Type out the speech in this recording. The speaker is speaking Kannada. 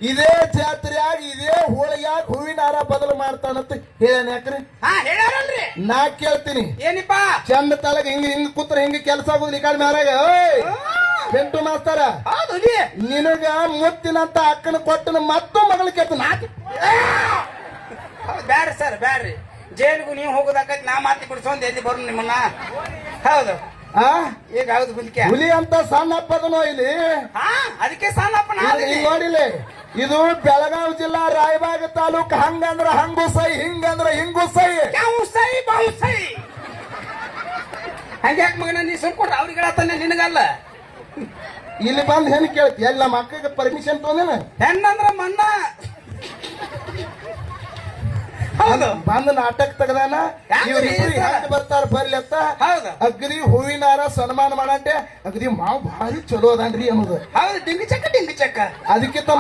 ಇದೇ ಜಾತ್ರೆಯಾಗ ಇದೇ ಹೋಳಿಗ್ಯಾಗ ಹೂವಿನ ಹಾರ ಬದಲು ಮಾಡ್ತಾನಂತ ಹೇಳೇನ ಯಾಕ್ರಿ? ಹೇಳಾರಲ್ರಿ. ನಾ ಕೇಳ್ತೀನಿ, ಏನಿಪ್ಪ ಚಂದ ತಳಗ ಹಿಂಗ್ ಕೂತ್ರ ಹಿಂಗ ಕೆಲಸ ಆಗುದಿಲ್ಲ ಈ ಕಡೆ ಮ್ಯಾರಾಗ. ಪೆಂಟು ಮಾಸ್ತರ, ನಿನಗ ಮುತ್ತಿನಂತ ಅಕ್ಕನ ಕೊಟ್ಟನ ಮತ್ತು ಮಗಳ ಕೆತ್ತನ. ಬ್ಯಾಡ್ರಿ ಸರ್ ಬ್ಯಾಡ್ರಿ, ಜೈಲಿಗೂ ನೀವು ಹೋಗೋದಾಕೈತಿ. ನಾ ಮಾತಿ ಬಿಡಿಸೋಂದ್ ಎಲ್ಲಿ ಬರು ನಿಮ್ಮನ್ನ. ಹೌದು ಈಗ ಹೌದು ಗುಂಡಿಕೆ ಹುಲಿ ಅಂತ ಸಣ್ಣ ಅಪ್ಪದನೋ ಇಲ್ಲಿ. ಅದಕ್ಕೆ ಸಣ್ಣಪ್ಪ ನೋಡಿಲ್ಲ, ಇದು ಬೆಳಗಾವಿ ಜಿಲ್ಲಾ ರಾಯಬಾಗ ತಾಲೂಕ್. ಹಂಗಂದ್ರ ಹಂಗು ಸೈ, ಹಿಂಗಂದ್ರ ಹಿಂಗು ಸೈ. ಸೈ ಬಾವು ಸೈ. ಹಂಗ್ಯಾಕ ಮಗನ ನೀ ಸುಮ್ಕೊಡ್ರ ಅವ್ರಿಗೆ ಹೇಳತ್ತಾನೆ ನಿನಗಲ್ಲ. ಇಲ್ಲಿ ಬಂದ್ ಹೆಣ್ ಕೇಳ್ತಿ ಎಲ್ಲ ಮಕ್ಕಳಿಗೆ ಪರ್ಮಿಷನ್ ತೊಂದೇನ? ಹೆಣ್ಣಂದ್ರ ಮಣ್ಣ. ಹೌದು, ಬಂದ್ ನಾಟಕ ತೆಗದಾನ. ಬರ್ತಾರ ಬರ್ಲಿ ಅಂತ. ಹೌದು, ಅಗ್ರಿ ಹೂವಿನಾರ ಸನ್ಮಾನ ಮಾಡಂತೆ. ಅಗ್ರಿ ಮಾವು ಭಾರಿ ಚಲೋ ಅದಾನ್ರಿ ಅನ್ನೋದು. ಹೌದು, ಡಿಂಗಿ ಚಕ್ಕ ಅದಕ್ಕೆ ತಮ್ಮ